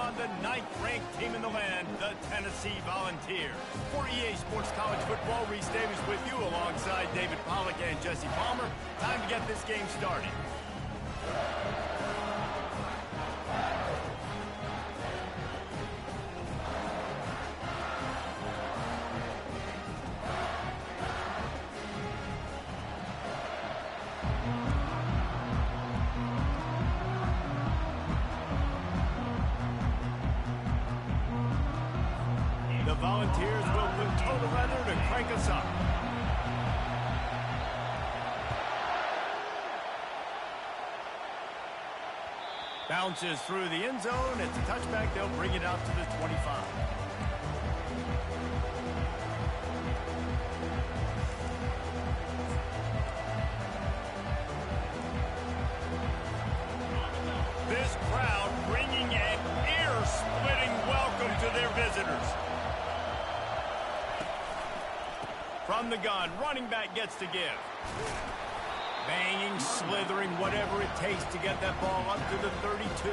on the 9th-ranked team in the land, the Tennessee Volunteers. For EA Sports College Football, Reese Davis with you alongside David Pollack and Jesse Palmer. Time to get this game started. The Volunteers will put total weather to crank us up. Bounces through the end zone. It's a touchback. They'll bring it out to the 25. This crowd bringing an ear-splitting welcome to their visitors. From the gun, running back gets to give. Banging, slithering, whatever it takes to get that ball up to the 32.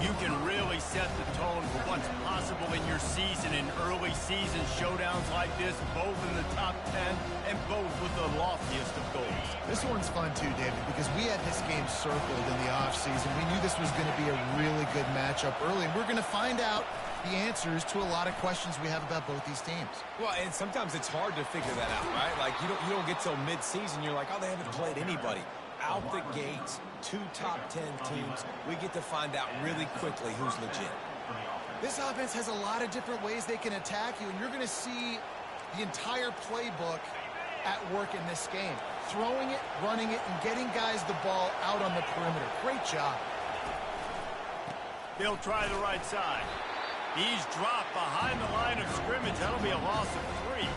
You can really set the tone for what's possible in your season in early season showdowns like this, both in the top 10 and both with the loftiest of goals. This one's fun too, David, because we had this game circled in the offseason. We knew this was going to be a really good matchup early, and we're going to find out the answers to a lot of questions we have about both these teams. Well, and sometimes it's hard to figure that out, right? Like, you don't get till mid-season, you're like, oh, they haven't played anybody. Out the gates, 2 top 10 teams, we get to find out really quickly who's legit. This offense has a lot of different ways they can attack you, and you're going to see the entire playbook at work in this game. Throwing it, running it, and getting guys the ball out on the perimeter. Great job. They'll try the right side. He's dropped behind the line of scrimmage. That'll be a loss of 3.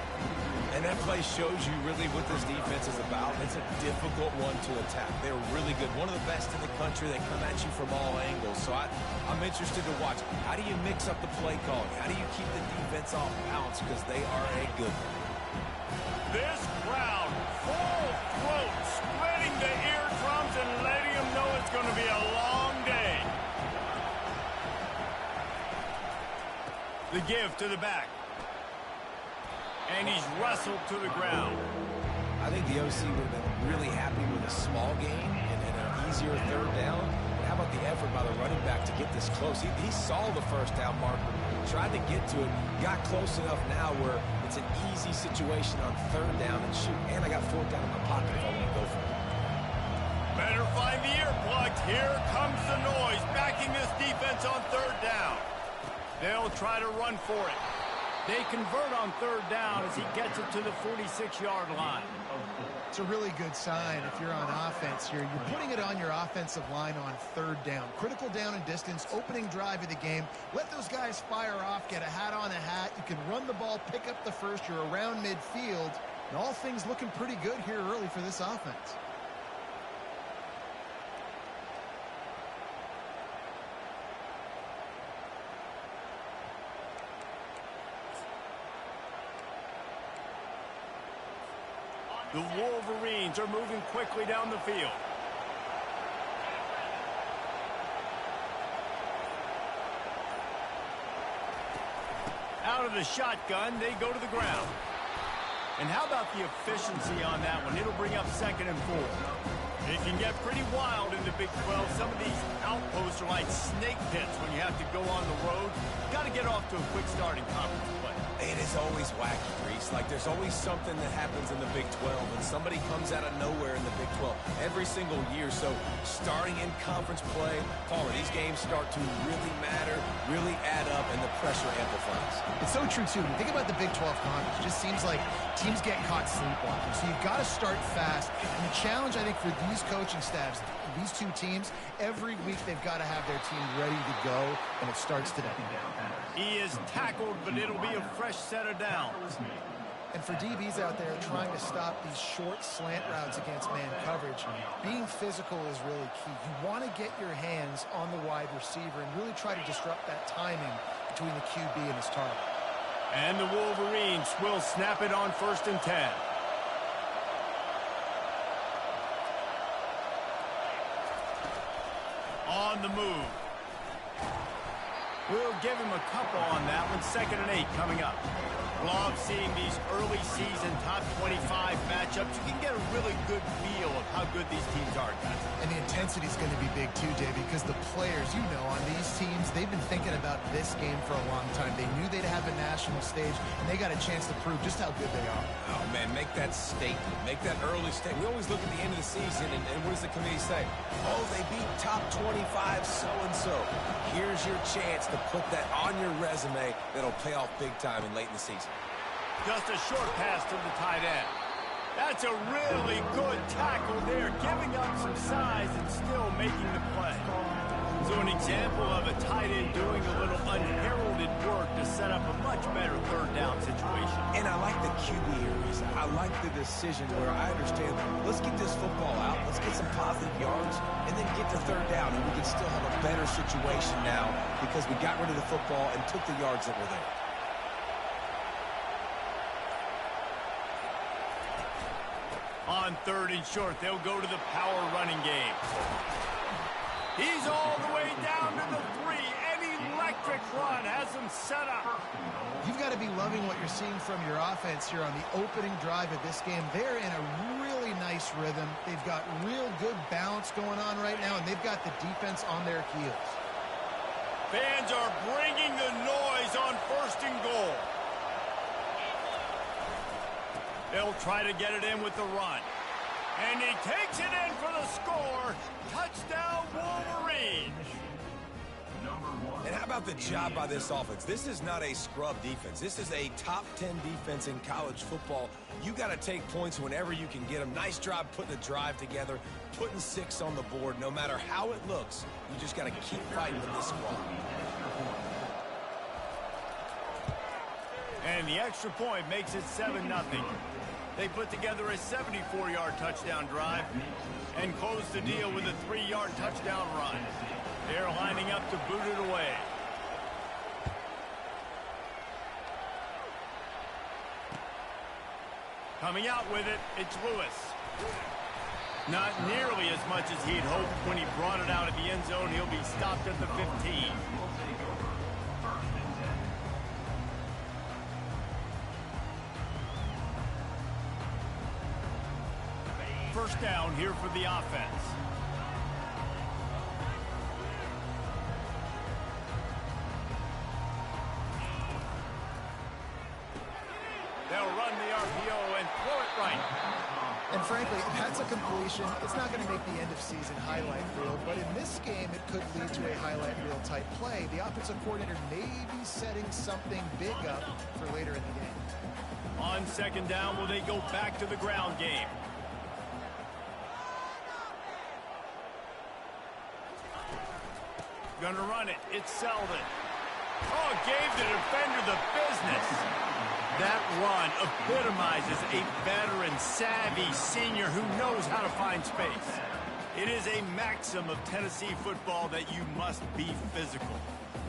And that play shows you really what this defense is about. It's a difficult one to attack. They're really good. One of the best in the country. They come at you from all angles. So I'm interested to watch. How do you mix up the play calling? How do you keep the defense off balance? Because they are a good one. This crowd, full throat, spreading the eardrums and letting them know it's going to be a long day. The give to the back. And he's wrestled to the ground. I think the OC would have been really happy with a small gain and an easier third down. But how about the effort by the running back to get this close? He saw the first down marker, tried to get to it, got close enough now where it's an easy situation on third down and shoot. And I got 4th down in my pocket if I want to go for it. Better find the earplugs. Here comes the noise, backing this defense on third down. They'll try to run for it. They convert on third down as he gets it to the 46-yard line. It's a really good sign if you're on offense here. You're putting it on your offensive line on third down. Critical down and distance, opening drive of the game. Let those guys fire off, get a hat on a hat. You can run the ball, pick up the first. You're around midfield. And all things looking pretty good here early for this offense. The Wolverines are moving quickly down the field. Out of the shotgun, they go to the ground. And how about the efficiency on that one? It'll bring up 2nd and 4. It can get pretty wild in the Big 12. Some of these outposts are like snake pits when you have to go on the road. Got to get off to a quick start in conference play. It is always wacky, Reese. Like, there's always something that happens in the Big 12, and somebody comes out of nowhere in the Big 12 every single year. So, starting in conference play, Palmer, these games start to really matter, really add up, and the pressure amplifies. It's so true, too. When you think about the Big 12 conference, it just seems like teams get caught sleepwalking. So, you've got to start fast. And the challenge, I think, for these coaching staffs, these two teams, every week they've got to have their team ready to go, and it starts today. He is tackled, but it'll be a fresh set of downs. And for DBs out there trying to stop these short slant routes against man coverage, being physical is really key. You want to get your hands on the wide receiver and really try to disrupt that timing between the QB and his target. And the Wolverines will snap it on 1st and 10. On the move. We'll give him a couple on that one. 2nd and 8 coming up. Love seeing these early season top 25 matchups. You can get a really good feel of how good these teams are, guys. And the intensity is going to be big too, Davey, because the players, you know, on these teams, they've been thinking about this game for a long time. They knew they'd have a national stage, and they got a chance to prove just how good they are. Oh, man, make that statement. Make that early statement. We always look at the end of the season, and what does the committee say? Oh, they beat top 25 so-and-so. Here's your chance to put that on your resume that'll pay off big time and late in the season. Just a short pass to the tight end. That's a really good tackle there, giving up some size and still making the play. So an example of a tight end doing a little unheralded work to set up a much better 3rd down situation. And I like the QB areas. I like the decision where I understand, let's get this football out, let's get some positive yards, and then get to 3rd down, and we can still have a better situation now because we got rid of the football and took the yards that were there. On 3rd and short, they'll go to the power running game. He's all the way down to the 3. An electric run has him set up. You've got to be loving what you're seeing from your offense here on the opening drive of this game. They're in a really nice rhythm. They've got real good balance going on right now, and they've got the defense on their heels. Fans are bringing the noise on 1st and goal. They'll try to get it in with the run. And he takes it in for the score. Touchdown, Wolverine. And how about the job by this offense? This is not a scrub defense. This is a top 10 defense in college football. You got to take points whenever you can get them. Nice job putting the drive together, putting 6 on the board. No matter how it looks, you just got to keep fighting with this squad. And the extra point makes it 7-0. They put together a 74-yard touchdown drive and close the deal with a 3-yard touchdown run. They're lining up to boot it away. Coming out with it, it's Lewis. Not nearly as much as he'd hoped when he brought it out of the end zone. He'll be stopped at the 15. First down here for the offense. They'll run the RPO and throw it right. And frankly, if that's a completion, it's not going to make the end of season highlight reel, but in this game, it could lead to a highlight reel type play. The offensive coordinator may be setting something big up for later in the game. On 2nd down, will they go back to the ground game? Gonna run it. It's Selden. Oh, gave the defender the business. That run epitomizes a veteran, savvy senior who knows how to find space. It is a maxim of Tennessee football that you must be physical.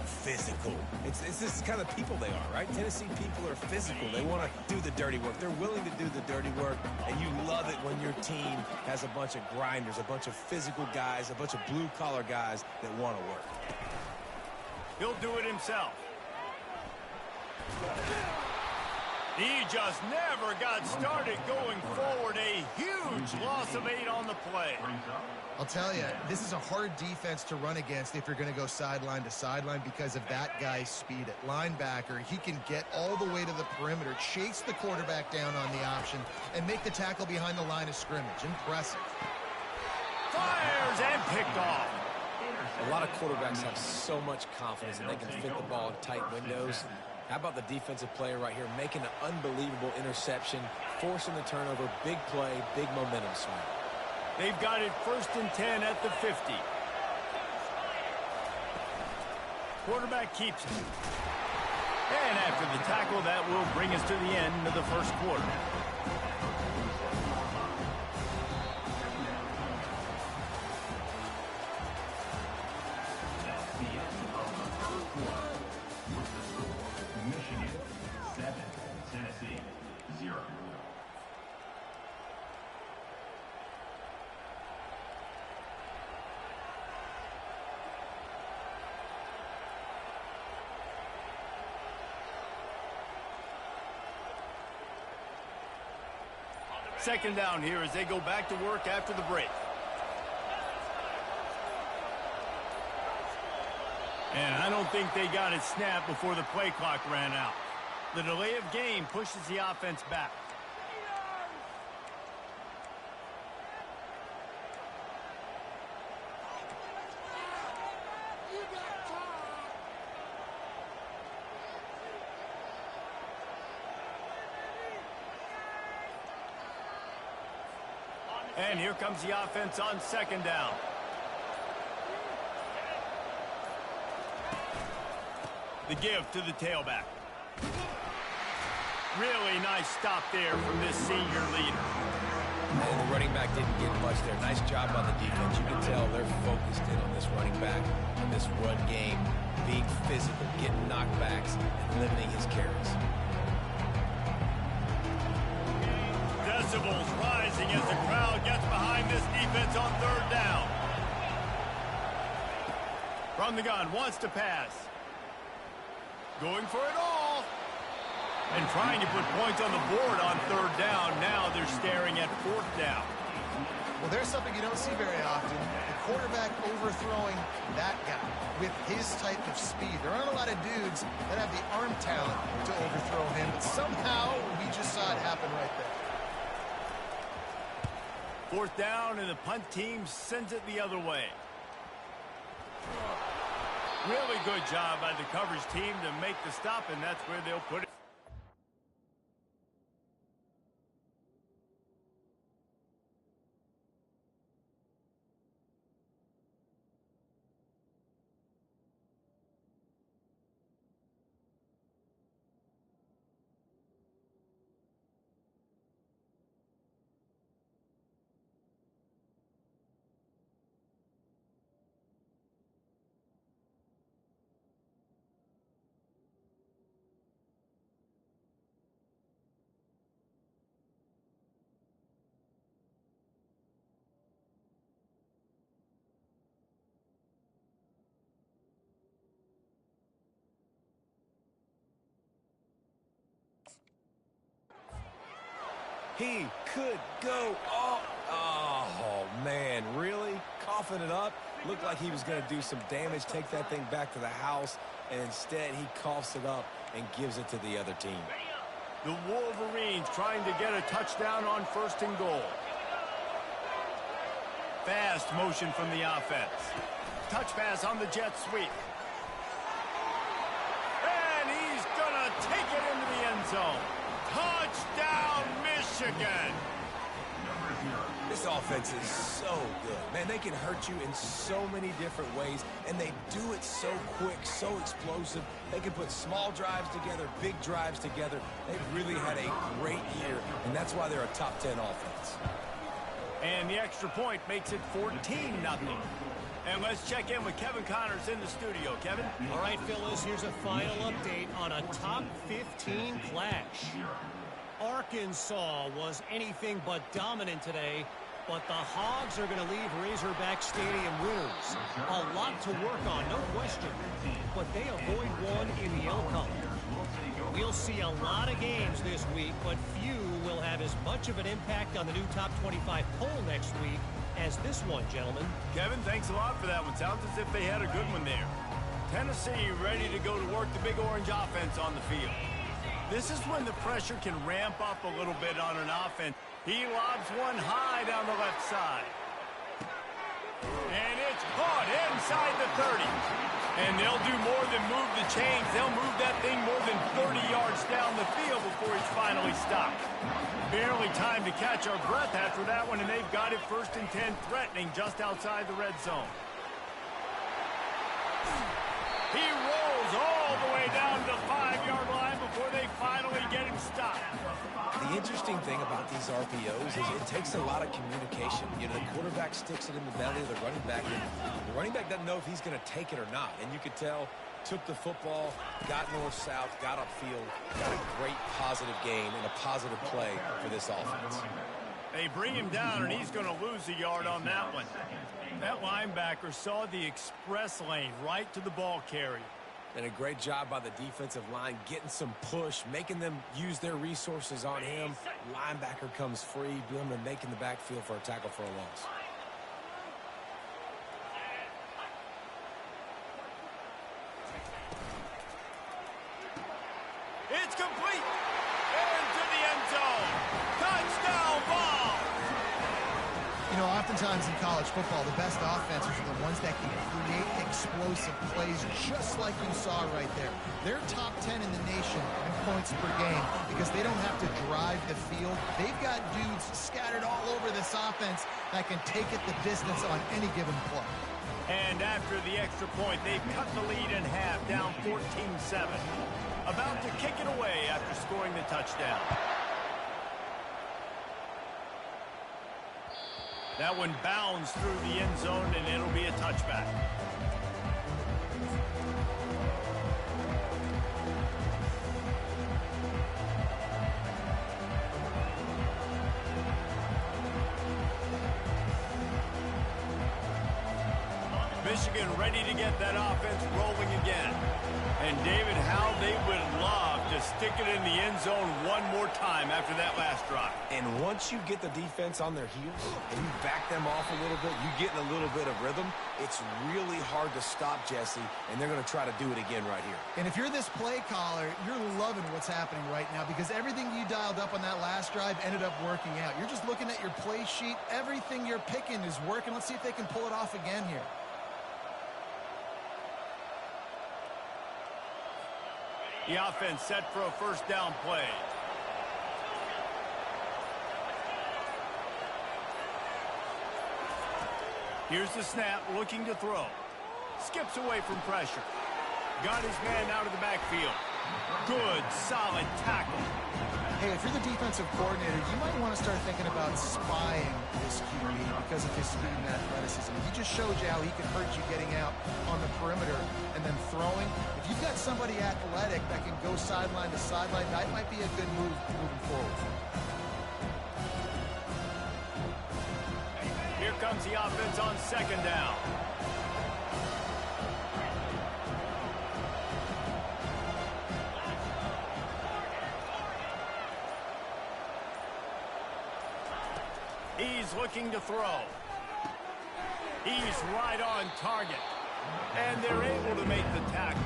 Physical. It's this kind of people they are, right? Tennessee people are physical. They want to do the dirty work. They're willing to do the dirty work, and you love it when your team has a bunch of grinders, a bunch of physical guys, a bunch of blue-collar guys that want to work. He'll do it himself. He just never got started going forward. A huge loss of 8 on the play. I'll tell you, this is a hard defense to run against if you're going to go sideline to sideline because of that guy's speed at linebacker. He can get all the way to the perimeter, chase the quarterback down on the option, and make the tackle behind the line of scrimmage. Impressive. Fires and picked off. A lot of quarterbacks have so much confidence that they can fit the ball in tight windows. How about the defensive player right here making an unbelievable interception, forcing the turnover, big play, big momentum swing. They've got it 1st and 10 at the 50. Quarterback keeps it. And after the tackle, that will bring us to the end of the first quarter. Second down here as they go back to work after the break. And I don't think they got it snapped before the play clock ran out. The delay of game pushes the offense back. And here comes the offense on second down. The give to the tailback. Really nice stop there from this senior leader. And the running back didn't get much there. Nice job by the defense. You can tell they're focused in on this running back, on this run game, being physical, getting knockbacks, and limiting his carries. Decibels rising as the crowd gets behind this defense on third down. From the gun, wants to pass. Going for it all. And trying to put points on the board on third down. Now they're staring at fourth down. Well, there's something you don't see very often. The quarterback overthrowing that guy with his type of speed. There aren't a lot of dudes that have the arm talent to overthrow him, but somehow we just saw it happen right there. Fourth down, and the punt team sends it the other way. Really good job by the coverage team to make the stop, and that's where they'll put it. He could go. Oh, man, really? Coughing it up? Looked like he was going to do some damage, take that thing back to the house, and instead he coughs it up and gives it to the other team. The Wolverines trying to get a touchdown on first and goal. Fast motion from the offense. Touch pass on the jet sweep. And he's going to take it into the end zone. Touchdown, Michigan! This offense is so good. Man, they can hurt you in so many different ways, and they do it so quick, so explosive. They can put small drives together, big drives together. They've really had a great year, and that's why they're a top 10 offense. And the extra point makes it 14-0. And let's check in with Kevin Connors in the studio. Kevin? All right, Phyllis, here's a final update on a top 15 clash. Arkansas was anything but dominant today, but the Hogs are going to leave Razorback Stadium winners. A lot to work on, no question, but they avoid one in the L-Cup. We'll see a lot of games this week, but few will have as much of an impact on the new top 25 poll next week as this one, gentlemen. Kevin, thanks a lot for that one. Sounds as if they had a good one there. Tennessee ready to go to work the Big Orange offense on the field. This is when the pressure can ramp up a little bit on an offense. He lobs one high down the left side. And it's caught inside the 30. And they'll do more than move the chains. They'll move that thing more than 30 yards down the field before he's finally stopped. Barely time to catch our breath after that one, and they've got it first and 10, threatening just outside the red zone. He rolls all the way down to the 5-yard line before they finally get him stopped. The interesting thing about these RPOs is it takes a lot of communication. You know, the quarterback sticks it in the belly of the running back, and the running back doesn't know if he's going to take it or not. And you could tell, took the football, got north-south, got upfield, got a great positive game and a positive play for this offense. They bring him down, and he's going to lose a yard on that one. That linebacker saw the express lane right to the ball carrier. And a great job by the defensive line, getting some push, making them use their resources on him. Linebacker comes free, doing the make in the backfield for a tackle for a loss. It's complete. Into the end zone. Touchdown ball. You know, oftentimes in college football, the best offenses are the ones that can create explosive plays just like you saw right there. They're top 10 in the nation in points per game because they don't have to drive the field. They've got dudes scattered all over this offense that can take it the distance on any given play. And after the extra point, they've cut the lead in half, down 14-7. About to kick it away after scoring the touchdown. That one bounds through the end zone, and it'll be a touchback. Michigan ready to get that offense rolling again. And David, how they would love to stick it in the end zone one more time after that last drive. And once you get the defense on their heels and you back them off a little bit, you get in a little bit of rhythm, it's really hard to stop Jesse, and they're going to try to do it again right here. And if you're this play caller, you're loving what's happening right now because everything you dialed up on that last drive ended up working out. You're just looking at your play sheet. Everything you're picking is working. Let's see if they can pull it off again here. The offense set for a first down play. Here's the snap, looking to throw. Skips away from pressure. Got his man out of the backfield. Good, solid tackle. Hey, if you're the defensive coordinator, you might want to start thinking about spying this QB because of his speed and athleticism. He just showed you how he can hurt you getting out on the perimeter and then throwing. If you've got somebody athletic that can go sideline to sideline, that might be a good move moving forward. Here comes the offense on second down. He's looking to throw. He's right on target. And they're able to make the tackle.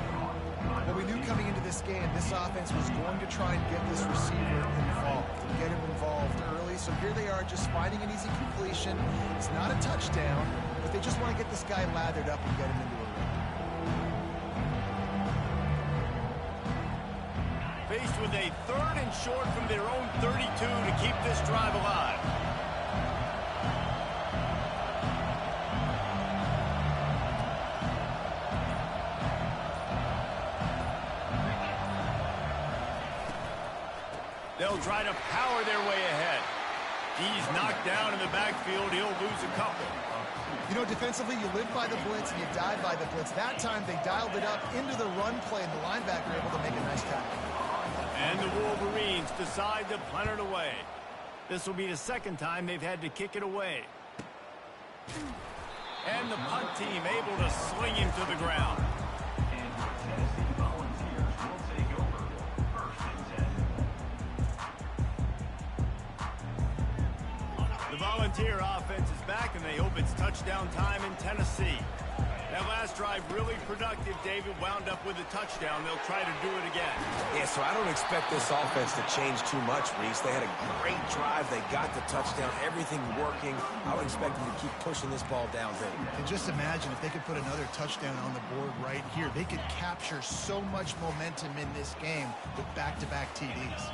Well, we knew coming into this game, this offense was going to try and get this receiver involved, get him involved early. So here they are just finding an easy completion. It's not a touchdown, but they just want to get this guy lathered up and get him into a run. Faced with a third and short from their own 32 to keep this drive alive. They'll try to power their way ahead. He's knocked down in the backfield. He'll lose a couple. You know, defensively, you live by the blitz and you die by the blitz. That time, they dialed it up into the run play, and the linebacker able to make a nice tackle. And the Wolverines decide to punt it away. This will be the second time they've had to kick it away. And the punt team able to sling him to the ground. The Volunteer offense is back, and they hope it's touchdown time in Tennessee. That last drive really productive. David wound up with a touchdown. They'll try to do it again. Yeah, so I don't expect this offense to change too much, Reese. They had a great drive. They got the touchdown. Everything working. I would expect them to keep pushing this ball downhill. And just imagine if they could put another touchdown on the board right here. They could capture so much momentum in this game with back-to-back TDs.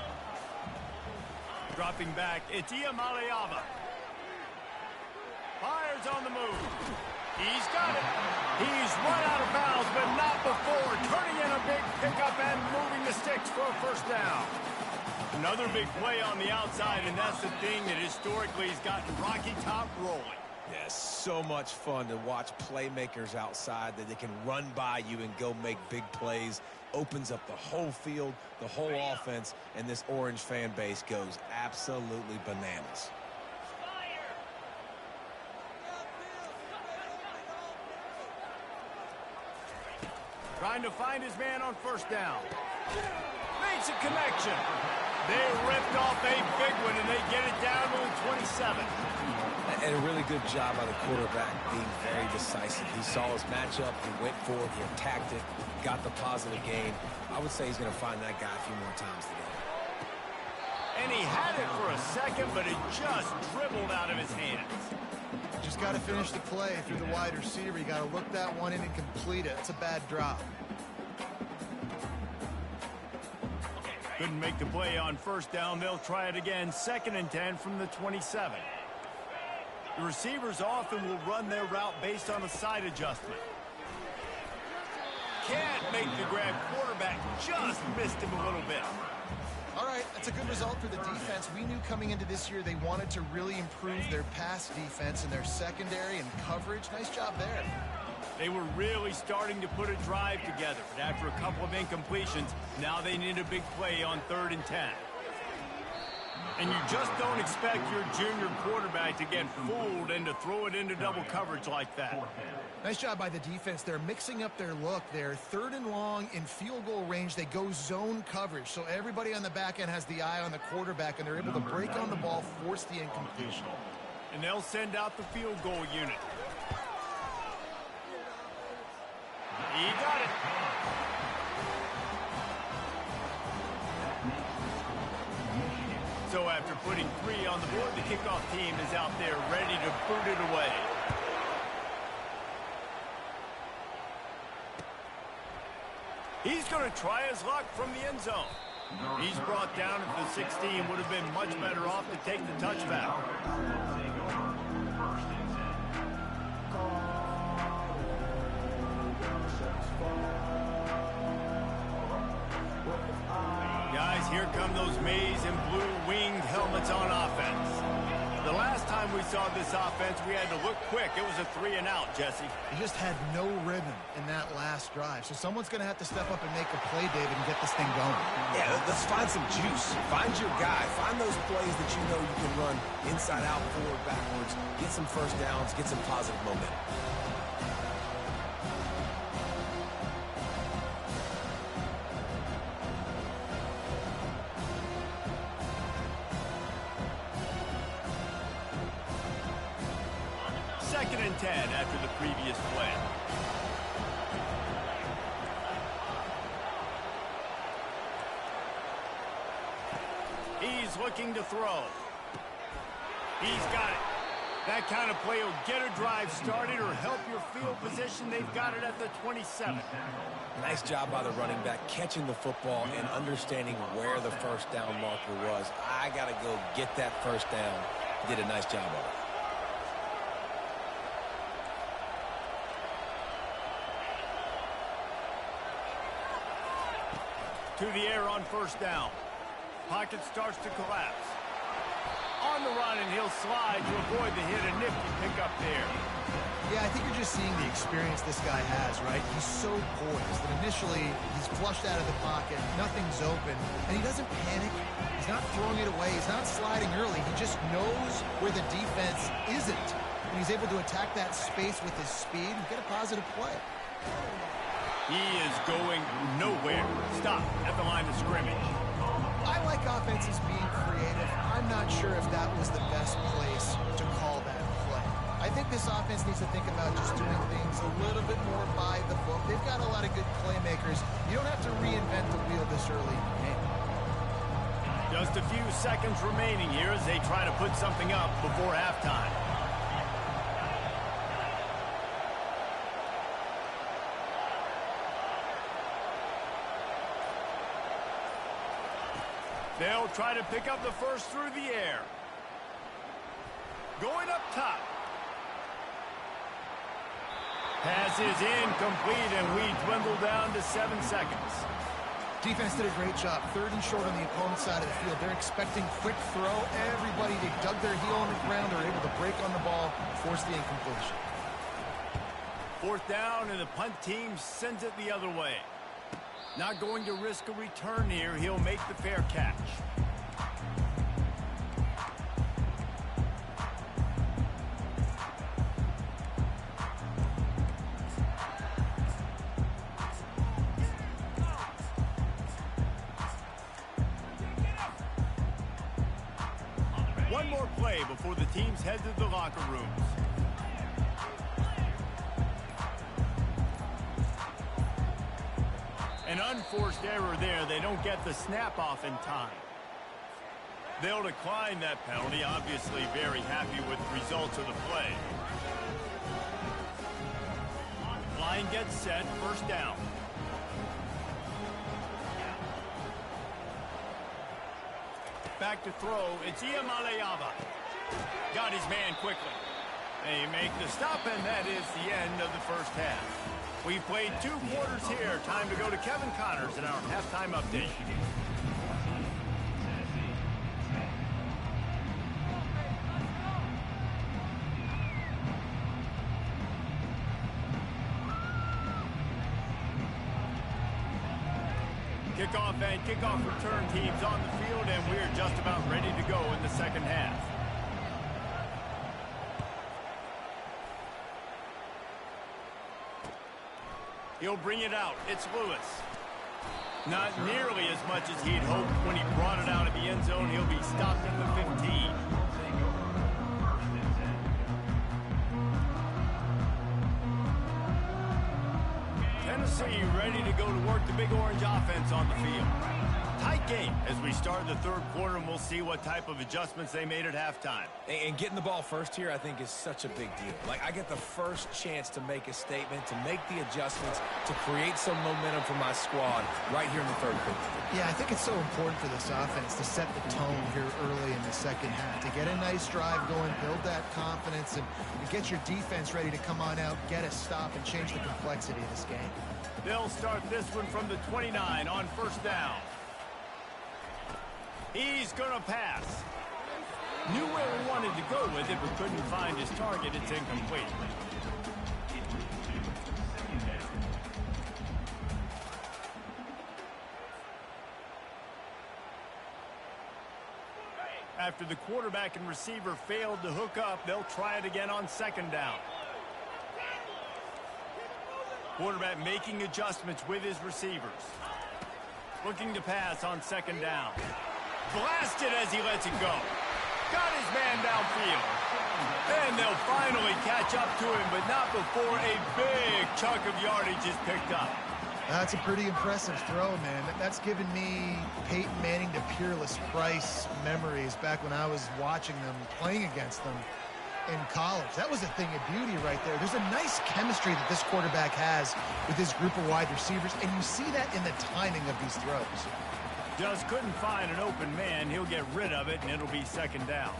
Dropping back, it's Iamaleava. Fires on the move. He's got it. He's run out of bounds, but not before. Turning in a big pickup and moving the sticks for a first down. Another big play on the outside, and that's the thing that historically has gotten Rocky Top rolling. Yes, so much fun to watch playmakers outside that they can run by you and go make big plays. Opens up the whole field, the whole offense, and this Orange fan base goes absolutely bananas. trying to find his man on first down. Makes a connection. They ripped off a big one, and they get it down to the 27. And a really good job by the quarterback being very decisive. He saw his matchup, he went for it, he attacked it, got the positive gain. I would say he's going to find that guy a few more times today. And he had it for a second, but it just dribbled out of his hands. Just got to finish the play through the wide receiver. You got to look that one in and complete it. It's a bad drop. Couldn't make the play on first down. They'll try it again. 2nd and 10 from the 27. The receivers often will run their route based on a side adjustment. Can't make the grab. Quarterback just missed him a little bit. All right, that's a good result for the defense. We knew coming into this year they wanted to really improve their pass defense and their secondary and coverage. Nice job there. They were really starting to put a drive together, but after a couple of incompletions, now they need a big play on 3rd and 10. And you just don't expect your junior quarterback to get fooled and to throw it into double coverage like that. Nice job by the defense. They're mixing up their look. They're 3rd and long in field goal range. They go zone coverage. So everybody on the back end has the eye on the quarterback, and they're able to break on the ball, force the incompletion. And they'll send out the field goal unit. He got it. So after putting 3 on the board, the kickoff team is out there ready to boot it away. He's going to try his luck from the end zone. He's brought down at the 16. Would have been much better off to take the touchback. Guys, here come those maize and blue winged helmets on offense. The last time we saw this offense, we had to look quick. It was a 3 and out, Jesse. They just had no rhythm in that last drive. So someone's going to have to step up and make a play, David, and get this thing going. Yeah, let's find some juice. Find your guy. Find those plays that you know you can run inside out, forward, backwards. Get some first downs. Get some positive momentum. Second and 10 after the previous play. He's looking to throw. He's got it. That kind of play will get a drive started or help your field position. They've got it at the 27. Nice job by the running back catching the football and understanding where the first down marker was. I got to go get that first down. Did a nice job of it. To the air on first down. Pocket starts to collapse. On the run, and he'll slide to avoid the hit. A nifty pickup there. Yeah, I think you're just seeing the experience this guy has, right? He's so poised that initially he's flushed out of the pocket, nothing's open, and he doesn't panic. He's not throwing it away. He's not sliding early. He just knows where the defense isn't, and he's able to attack that space with his speed and get a positive play. He is going nowhere. Stop at the line of scrimmage. I like offenses being creative. I'm not sure if that was the best place to call that play. I think this offense needs to think about just doing things a little bit more by the book. They've got a lot of good playmakers. You don't have to reinvent the wheel this early in the game. Just a few seconds remaining here as they try to put something up before halftime. They'll try to pick up the first through the air. Going up top. Pass is incomplete, and we dwindle down to 7 seconds. Defense did a great job. 3rd and short on the opponent's side of the field. They're expecting quick throw. Everybody, they dug their heel on the ground. They're able to break on the ball, force the incompletion. 4th down, and the punt team sends it the other way. Not going to risk a return here. He'll make the fair catch. play before the teams head to the locker rooms. An unforced error there. They don't get the snap off in time. They'll decline that penalty. Obviously very happy with the results of the play. Line gets set. First down. Back to throw. It's Iamaleava. Got his man quickly. They make the stop, and that is the end of the first half. We've played 2 quarters here. Time to go to Kevin Connors in our halftime update. Kickoff and kickoff return teams on the field, and we're just about ready to go in the second half. He'll bring it out. It's Lewis. Not nearly as much as he'd hoped when he brought it out of the end zone. He'll be stopped at the 15. Tennessee ready to go to work the Big Orange offense on the field. Tight game as we start the third quarter, and we'll see what type of adjustments they made at halftime. And getting the ball first here, I think, is such a big deal. Like, I get the first chance to make a statement, to make the adjustments, to create some momentum for my squad right here in the third quarter. Yeah, I think it's so important for this offense to set the tone here early in the second half, to get a nice drive going, build that confidence, and get your defense ready to come on out, get a stop, and change the complexity of this game. They'll start this one from the 29 on first down. He's going to pass. Knew where he wanted to go with it, but couldn't find his target. It's incomplete. After the quarterback and receiver failed to hook up, they'll try it again on second down. Quarterback making adjustments with his receivers. Looking to pass on second down. Blasted as he lets it go. Got his man downfield. And they'll finally catch up to him, but not before a big chunk of yardage is picked up. That's a pretty impressive throw, man. That's given me Peyton Manning to Peerless Price memories back when I was watching them, playing against them in college. That was a thing of beauty right there. There's a nice chemistry that this quarterback has with his group of wide receivers, and you see that in the timing of these throws. Just couldn't find an open man. He'll get rid of it, and it'll be second down.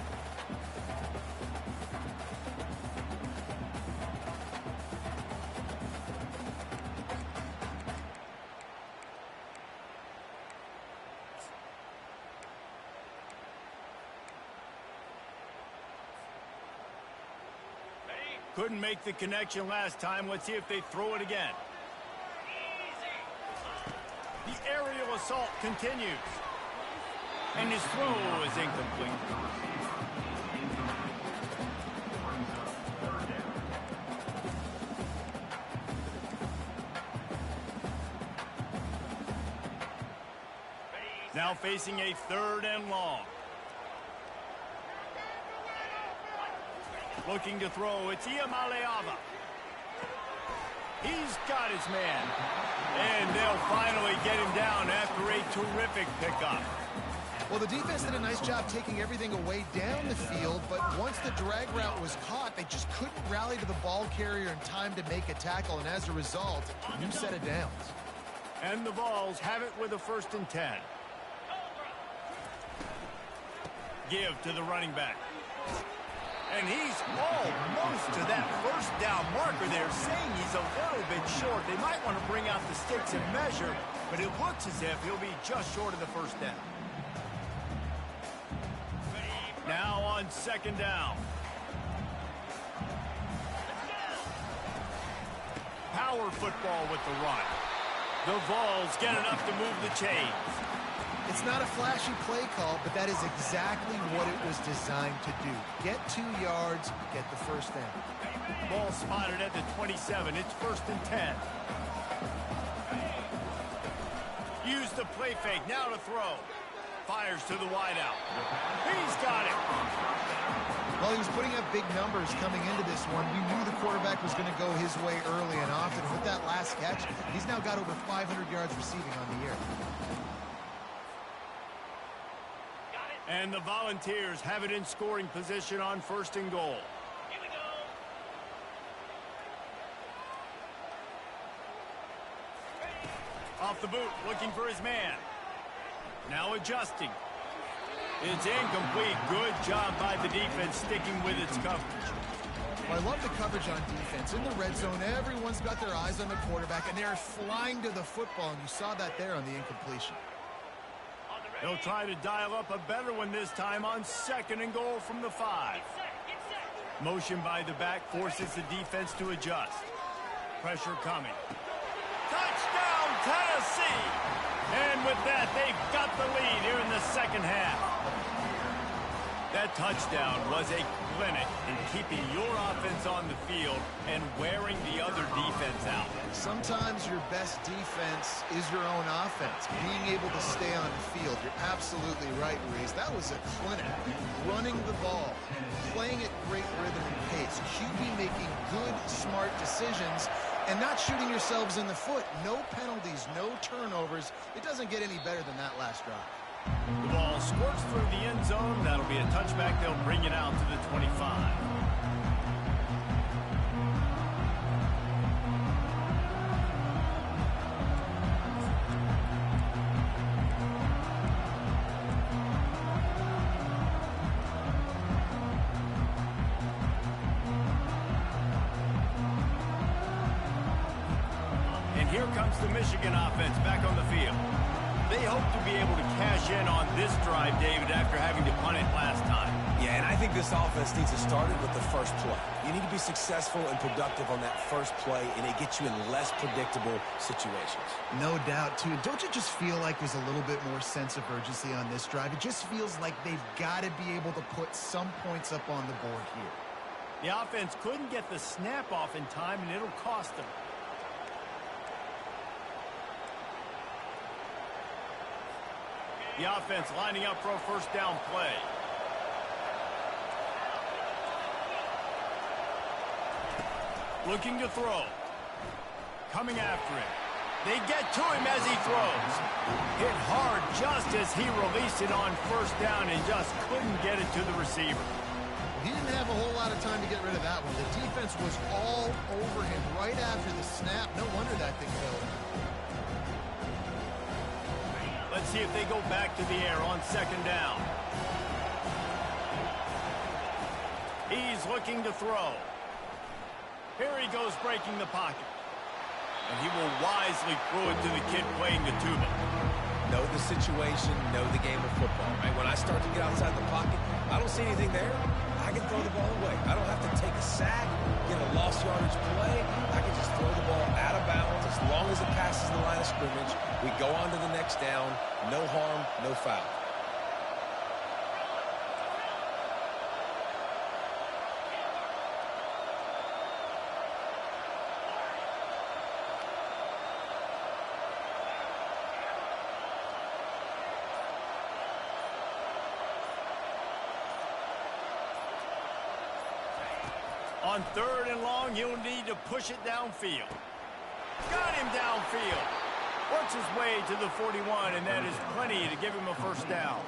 Couldn't make the connection last time. Let's see if they throw it again. The aerial assault continues. And his throw is incomplete. Now facing a third and long. Looking to throw, it's Iamaleava. He's got his man. And they'll finally get him down after a terrific pickup. Well, the defense did a nice job taking everything away down the field, but once the drag route was caught, they just couldn't rally to the ball carrier in time to make a tackle, and as a result, a new set of downs. And the Vols have it with a 1st and 10. Give to the running back. And he's almost to that first down marker there, saying he's a little bit short. They might want to bring out the sticks and measure, but it looks as if he'll be just short of the first down. Now on second down. Power football with the run. The Vols get enough to move the chains. It's not a flashy play call, but that is exactly what it was designed to do. Get 2 yards, get the first down. Ball spotted at the 27. It's 1st and 10. Use the play fake. Now to throw. Fires to the wideout. He's got it. Well, he was putting up big numbers coming into this one. We knew the quarterback was going to go his way early and often. With that last catch, he's now got over 500 yards receiving on the year. And the Volunteers have it in scoring position on 1st and goal. Here we go. Off the boot, looking for his man. Now adjusting. It's incomplete. Good job by the defense sticking with its coverage. Well, I love the coverage on defense. In the red zone, everyone's got their eyes on the quarterback, and they're flying to the football, and you saw that there on the incompletion. They'll try to dial up a better one this time on 2nd and goal from the 5. Motion by the back forces the defense to adjust. Pressure coming. Touchdown, Tennessee! And with that, they've got the lead here in the 2nd half. That touchdown was a clinic in keeping your offense on the field and wearing the other defense out. Sometimes your best defense is your own offense, being able to stay on the field. You're absolutely right, Reese. That was a clinic. Running the ball, playing at great rhythm and pace, QB making good, smart decisions, and not shooting yourselves in the foot. No penalties, no turnovers. It doesn't get any better than that last drive. The ball squirts through the end zone. That'll be a touchback. They'll bring it out to the 25. And here comes the Michigan offense back on the field. They hope to be able to cash in on this drive, David, after having to punt it last time. Yeah, and I think this offense needs to start it with the first play. You need to be successful and productive on that first play, and it gets you in less predictable situations. No doubt, too. Don't you just feel like there's a little bit more sense of urgency on this drive? It just feels like they've got to be able to put some points up on the board here. The offense couldn't get the snap off in time, and it'll cost them. The offense lining up for a 1st down play. Looking to throw. Coming after him. They get to him as he throws. Hit hard just as he released it on 1st down and just couldn't get it to the receiver. He didn't have a whole lot of time to get rid of that one. The defense was all over him right after the snap. No wonder that thing failed. Let's see if they go back to the air on 2nd down. He's looking to throw. Here he goes breaking the pocket. And he will wisely throw it to the kid playing the tuba. Know the situation, know the game of football, right? When I start to get outside the pocket, I don't see anything there. I can throw the ball away. I don't have to take a sack, get a lost yardage play. I can just throw the ball out of bounds as long as it passes the line of scrimmage. We go on to the next down. No harm, no foul. On 3rd and long, he'll need to push it downfield. Got him downfield. Works his way to the 41, and that is plenty to give him a 1st down.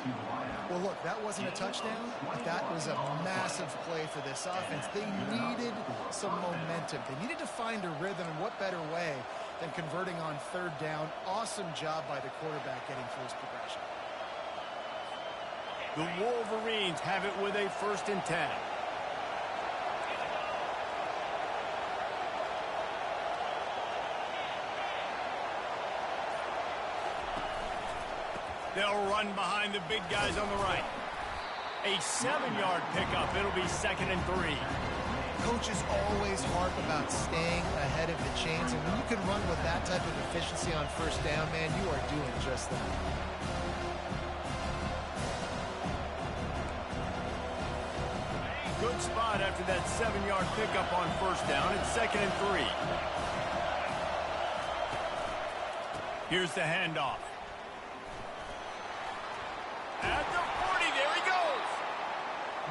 Well, look, that wasn't a touchdown, but that was a massive play for this offense. They needed some momentum. They needed to find a rhythm, and what better way than converting on 3rd down. Awesome job by the quarterback getting through his progression. The Wolverines have it with a 1st and 10. They'll run behind the big guys on the right. A 7-yard pickup. It'll be 2nd and 3. Coaches always harp about staying ahead of the chains, and when you can run with that type of efficiency on 1st down, man, you are doing just that. Good spot after that 7-yard pickup on 1st down. It's 2nd and 3. Here's the handoff. At the 40, there he goes.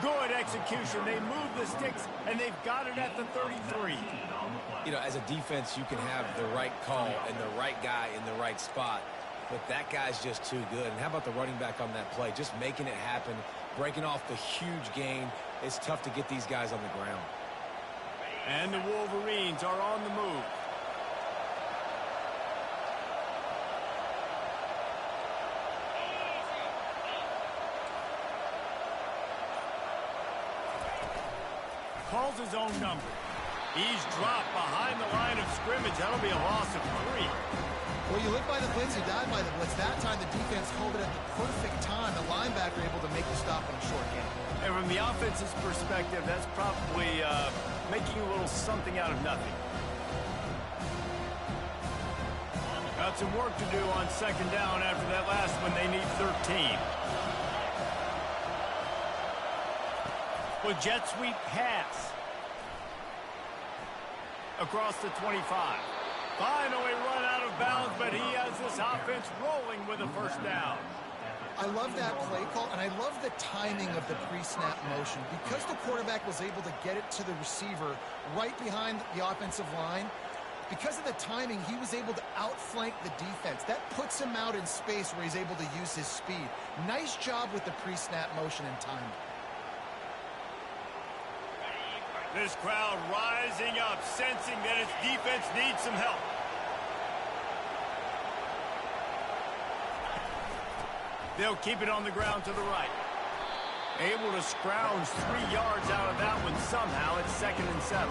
Good execution. They move the sticks, and they've got it at the 33. You know, as a defense, you can have the right call and the right guy in the right spot, but that guy's just too good. And how about the running back on that play? Just making it happen, breaking off the huge gain. It's tough to get these guys on the ground. And the Wolverines are on the move. Calls his own number. He's dropped behind the line of scrimmage. That'll be a loss of 3. Well, you look by the blitz, you dive by the blitz. That time the defense called it at the perfect time. The linebacker able to make the stop on a short gain. And from the offense's perspective, that's probably making a little something out of nothing. Got some work to do on second down after that last one. They need 13. With jet sweep pass. Across the 25. Finally run out of bounds, but he has this offense rolling with a first down. I love that play call, and I love the timing of the pre-snap motion. Because the quarterback was able to get it to the receiver right behind the offensive line, because of the timing, he was able to outflank the defense. That puts him out in space where he's able to use his speed. Nice job with the pre-snap motion and timing. This crowd rising up, sensing that its defense needs some help. They'll keep it on the ground to the right. Able to scrounge 3 yards out of that one somehow. It's 2nd and 7.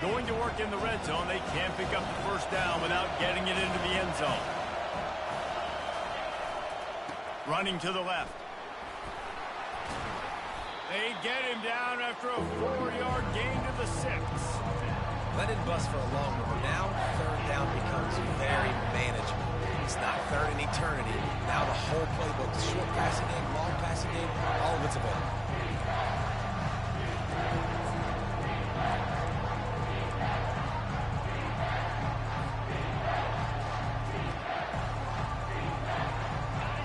Going to work in the red zone. They can't pick up the first down without getting it into the end zone. Running to the left. They get him down after a 4-yard gain to the 6. That didn't bust for a long one. Now, third down becomes very manageable. It's not third in eternity. Now the whole playbook, short passing game, long passing game, all of it's available.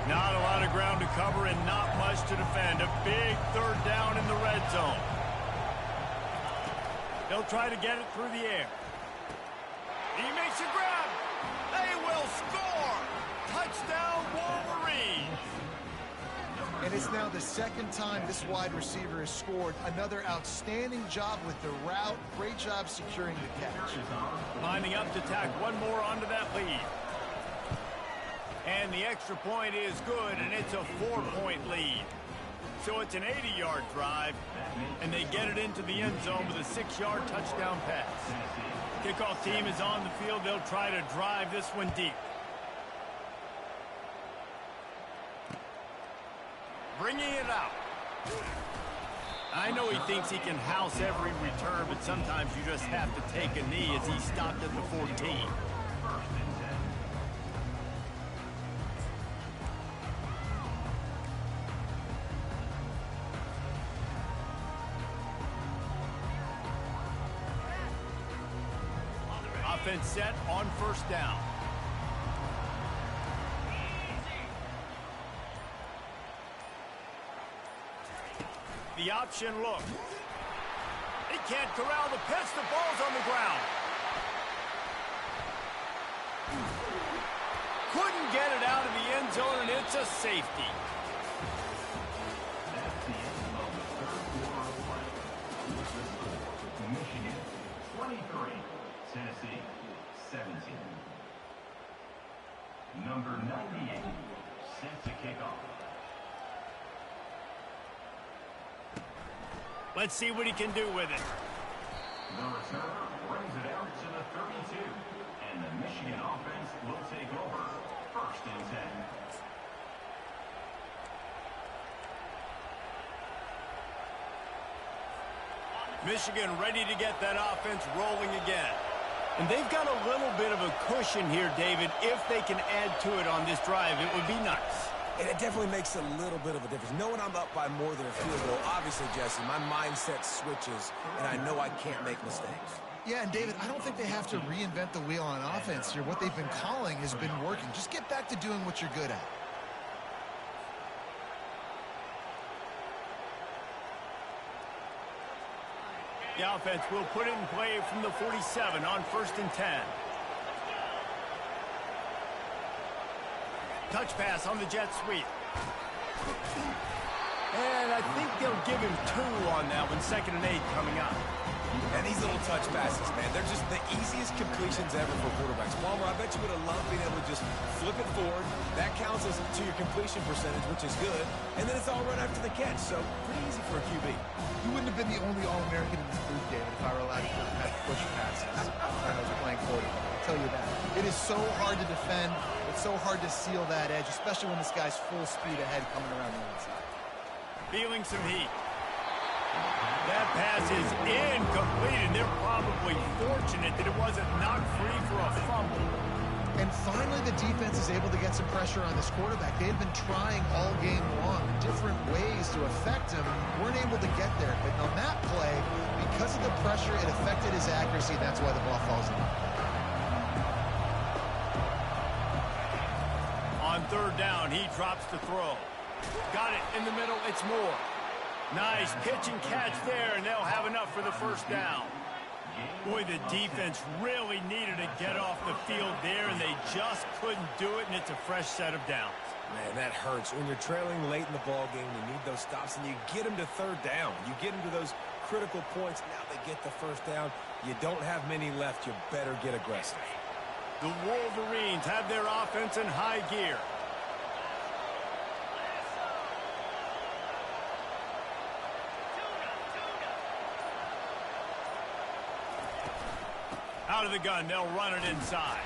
Not a lot of ground to cover and not much to defend. A big third down in the red zone. They'll try to get it through the air. He makes a grab. They will score. Touchdown, Wolverines. And it's now the second time this wide receiver has scored. Another outstanding job with the route. Great job securing the catch. Lining up to tack one more onto that lead. And the extra point is good, and it's a 4-point lead. So it's an 80-yard drive, and they get it into the end zone with a 6-yard touchdown pass. Kickoff team is on the field. They'll try to drive this one deep. Bringing it out. I know he thinks he can house every return, but sometimes you just have to take a knee as he stopped at the 14. Offense set on first down. The option look. He can't corral the pitch. The ball's on the ground. Couldn't get it out of the end zone, and it's a safety. Michigan 23, Tennessee 17. Number 98, set to kick off. Let's see what he can do with it. The returner brings it out to the 32, and the Michigan offense will take over 1st and 10. Michigan ready to get that offense rolling again. And they've got a little bit of a cushion here, David. If they can add to it on this drive, it would be nice. And it definitely makes a little bit of a difference. Knowing I'm up by more than a field goal, obviously, Jesse, my mindset switches, and I know I can't make mistakes. Yeah, and David, I don't think they have to reinvent the wheel on offense here. What they've been calling has been working. Just get back to doing what you're good at. The offense will put it in play from the 47 on 1st and 10. Touch pass on the jet sweep. And I think they'll give him 2 on that one, 2nd and 8 coming up. And these little touch passes, man, they're just the easiest completions ever for quarterbacks. Palmer, I bet you would have loved being able to just flip it forward. That counts as to your completion percentage, which is good. And then it's all run after the catch, so pretty easy for a QB. You wouldn't have been the only All-American in this booth, David, if I were allowed to have push passes when I was playing quarterback. I'll tell you that. It is so hard to defend. It's so hard to seal that edge, especially when this guy's full speed ahead coming around the inside. Feeling some heat. That pass is incomplete, and they're probably fortunate that it wasn't knocked free for a fumble. And finally, the defense is able to get some pressure on this quarterback. They had been trying all game long, different ways to affect him, weren't able to get there. But on that play, because of the pressure, it affected his accuracy, and that's why the ball falls in. On 3rd down, he drops to throw. Got it in the middle, it's Moore. Nice pitch and catch there, and they'll have enough for the 1st down. Boy, the defense really needed to get off the field there, and they just couldn't do it, and it's a fresh set of downs. Man, that hurts. When you're trailing late in the ball game, you need those stops, and you get them to 3rd down. You get them to those critical points. Now they get the 1st down. You don't have many left. You better get aggressive. The Wolverines have their offense in high gear. Out of the gun, they'll run it inside.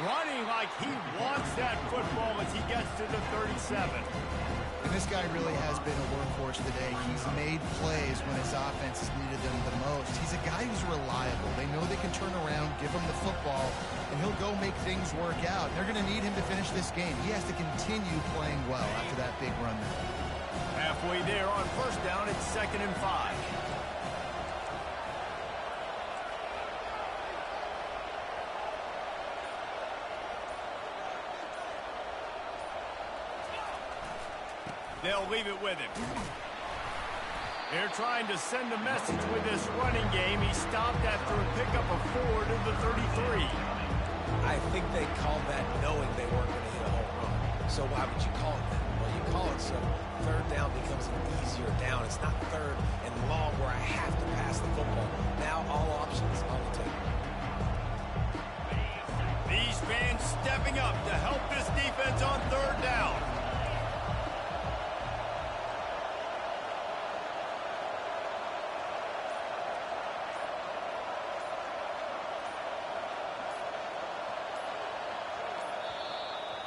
Running like he wants that football as he gets to the 37. And this guy really has been a workhorse today. He's made plays when his offense has needed them the most. He's a guy who's reliable. They know they can turn around, give him the football, and he'll go make things work out. They're going to need him to finish this game. He has to continue playing well after that big run there. Halfway there on 1st down, it's 2nd and 5. They'll leave it with him. They're trying to send a message with this running game. He stopped after a pickup of 4 to the 33. I think they called that knowing they weren't going to hit a home run. So why would you call it that? Well, you call it so 3rd down becomes an easier down. It's not 3rd and long where I have to pass the football. Now all options on the table. These fans stepping up to help this defense on 3rd down.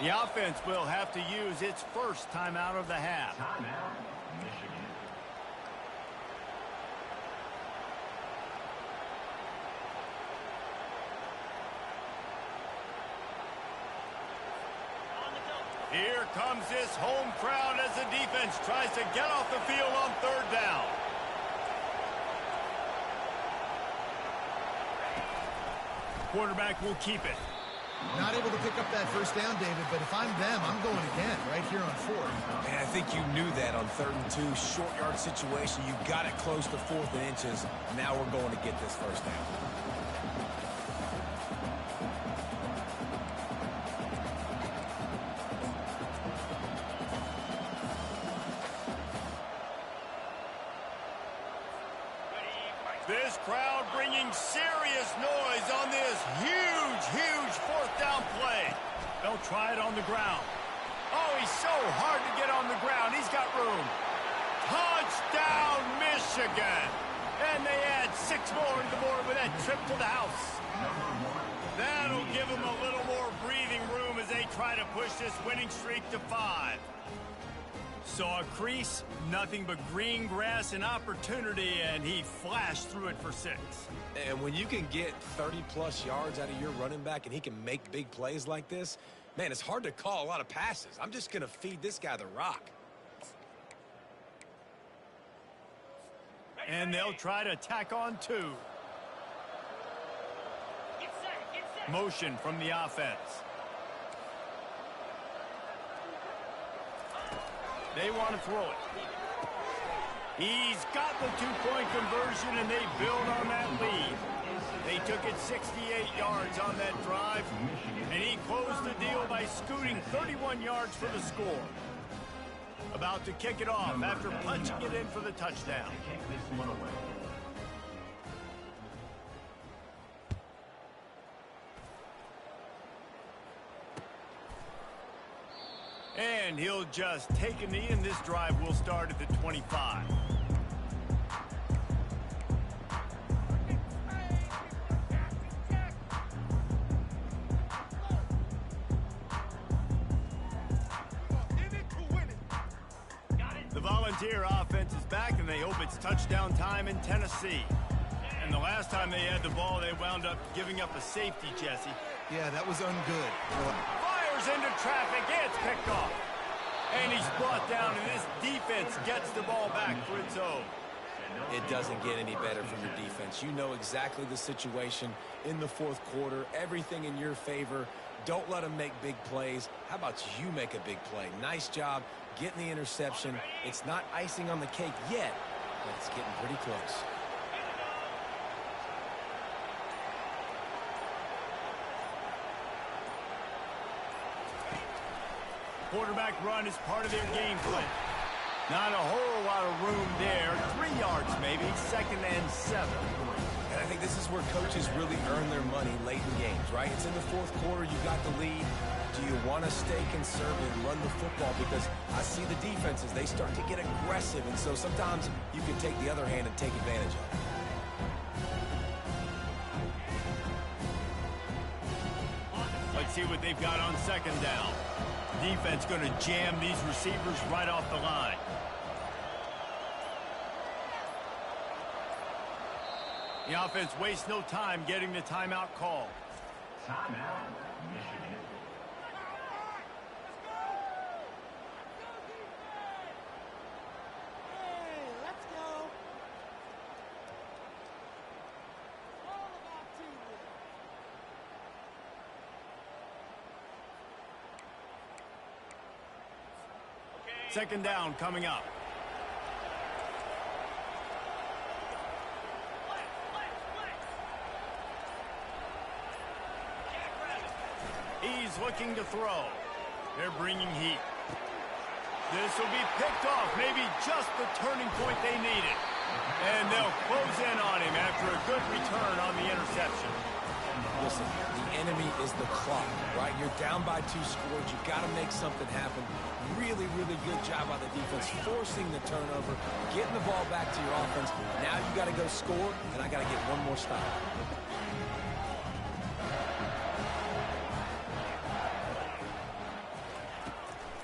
The offense will have to use its 1st timeout of the half. Timeout, Michigan. Here comes this home crowd as the defense tries to get off the field on 3rd down. Quarterback will keep it. Not able to pick up that 1st down, David, but if I'm them, I'm going again right here on 4th. Man, I think you knew that on 3rd and 2, short yard situation. You got it close to 4th and inches. Now we're going to get this 1st down. This crowd bringing serious noise on this huge 4th down play. They'll try it on the ground. Oh, he's so hard to get on the ground. He's got room. Touchdown, Michigan. And they add 6 more to the board with that trip to the house. That'll give them a little more breathing room as they try to push this winning streak to 5. Saw a crease, nothing but green grass and opportunity, and he flashed through it for 6. And when you can get 30-plus yards out of your running back and he can make big plays like this, Man, it's hard to call a lot of passes. I'm just going to feed this guy the rock. And they'll try to tack on 2. Motion from the offense. They want to throw it. He's got the 2-point conversion, and they build on that lead. They took it 68 yards on that drive, and he closed the deal by scooting 31 yards for the score. About to kick it off after punching it in for the touchdown. Kick this one away. And he'll just take a knee, and this drive will start at the 25. The Volunteer offense is back, and they hope it's touchdown time in Tennessee. And the last time they had the ball, they wound up giving up a safety, Jesse. Yeah, that was ungood. Fires into traffic, it's picked off. And he's brought down, and this defense gets the ball back for its own. It doesn't get any better from your defense. You know exactly the situation in the fourth quarter, everything in your favor. Don't let them make big plays. How about you make a big play? Nice job getting the interception. It's not icing on the cake yet, but it's getting pretty close. Quarterback run is part of their game plan. Not a whole lot of room there. 3 yards maybe, 2nd and 7. And I think this is where coaches really earn their money late in games, right? It's in the fourth quarter, you got the lead. Do you want to stay conservative and run the football? Because I see the defenses, they start to get aggressive, and so sometimes you can take the other hand and take advantage of it. Let's see what they've got on 2nd down. Defense going to jam these receivers right off the line. The offense wastes no time getting the timeout call. Timeout, Michigan. Second down coming up. He's looking to throw. They're bringing heat. This will be picked off, maybe just the turning point they needed. And they'll close in on him after a good return on the interception. Listen, the enemy is the clock, right? You're down by 2 scores. You've got to make something happen. Really, really good job by the defense, forcing the turnover, getting the ball back to your offense. Now you got to go score, and I got to get one more stop.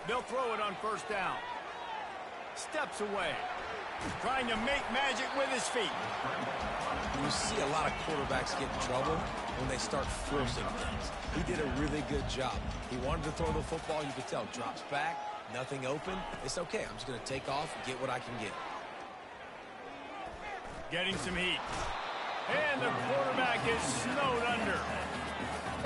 They'll throw it on 1st down. Steps away. Trying to make magic with his feet. You see a lot of quarterbacks get in trouble when they start forcing things. He did a really good job. He wanted to throw the football. You could tell. Drops back. Nothing open. It's okay. I'm just going to take off and get what I can get. Getting some heat. And the quarterback is snowed under.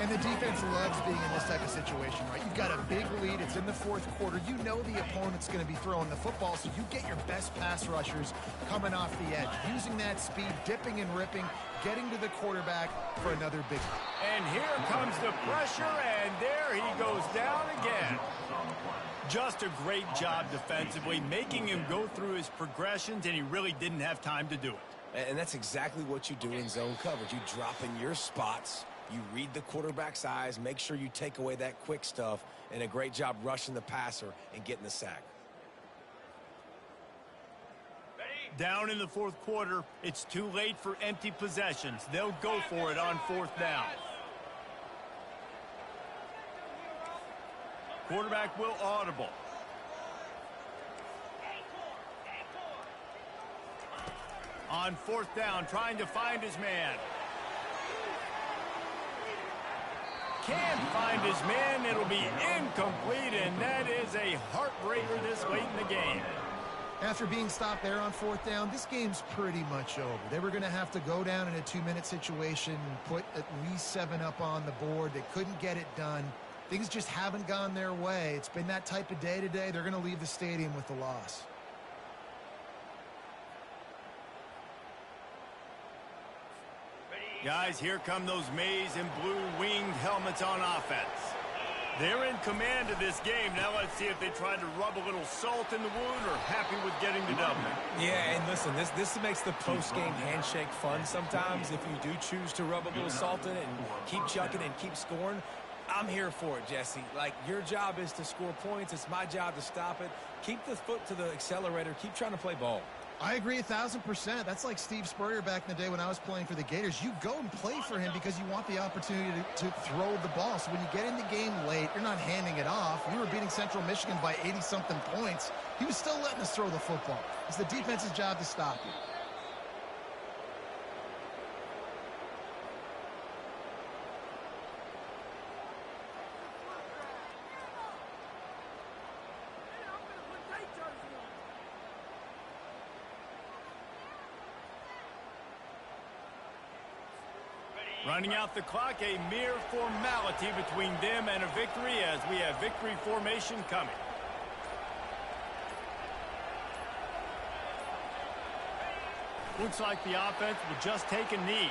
And the defense loves being in this type of situation, right? You've got a big lead. It's in the fourth quarter. You know the opponent's going to be throwing the football, so you get your best pass rushers coming off the edge, using that speed, dipping and ripping, getting to the quarterback for another big one. And here comes the pressure, and there he goes down again. Just a great job defensively, making him go through his progressions, and he really didn't have time to do it. And that's exactly what you do in zone coverage. You drop in your spots. You read the quarterback's eyes, make sure you take away that quick stuff, and a great job rushing the passer and getting the sack. Down in the fourth quarter, it's too late for empty possessions. They'll go for it on 4th down. Quarterback will audible. On 4th down, trying to find his man. can't find his man. It'll be incomplete, and that is a heartbreaker this late in the game. After being stopped there on 4th down, this game's pretty much over. They were going to have to go down in a 2-minute situation and put at least 7 up on the board. They couldn't get it done. Things just haven't gone their way. It's been that type of day today. They're going to leave the stadium with the loss. Guys, here come those maize and blue winged helmets on offense. They're in command of this game. Now let's see if they try to rub a little salt in the wound or happy with getting the W. Yeah, and listen, this makes the post-game handshake fun sometimes. If you do choose to rub a little salt in it and keep chucking and keep scoring, I'm here for it, Jesse. Like, your job is to score points. It's my job to stop it. Keep the foot to the accelerator. Keep trying to play ball. I agree 1,000%. That's like Steve Spurrier back in the day when I was playing for the Gators. You go and play for him because you want the opportunity to throw the ball. So when you get in the game late, you're not handing it off. We were beating Central Michigan by 80-something points. He was still letting us throw the football. It's the defense's job to stop you. Running out the clock, a mere formality between them and a victory as we have victory formation coming. Looks like the offense will just take a knee.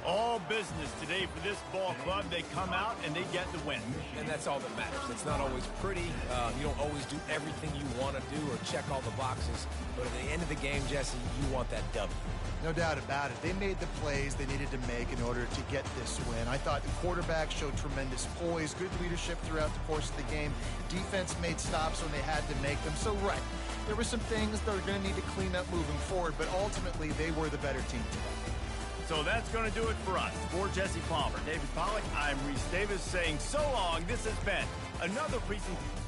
All business today for this ball club. They come out and they get the win. And that's all that matters. It's not always pretty. You don't always do everything you want to do or check all the boxes. But at the end of the game, Jesse, you want that W. No doubt about it. They made the plays they needed to make in order to get this win. I thought the quarterback showed tremendous poise, good leadership throughout the course of the game. Defense made stops when they had to make them. So, right, there were some things they're going to need to clean up moving forward, but ultimately they were the better team today. So that's going to do it for us. For Jesse Palmer, David Pollack, I'm Reese Davis saying so long. This has been another presentation.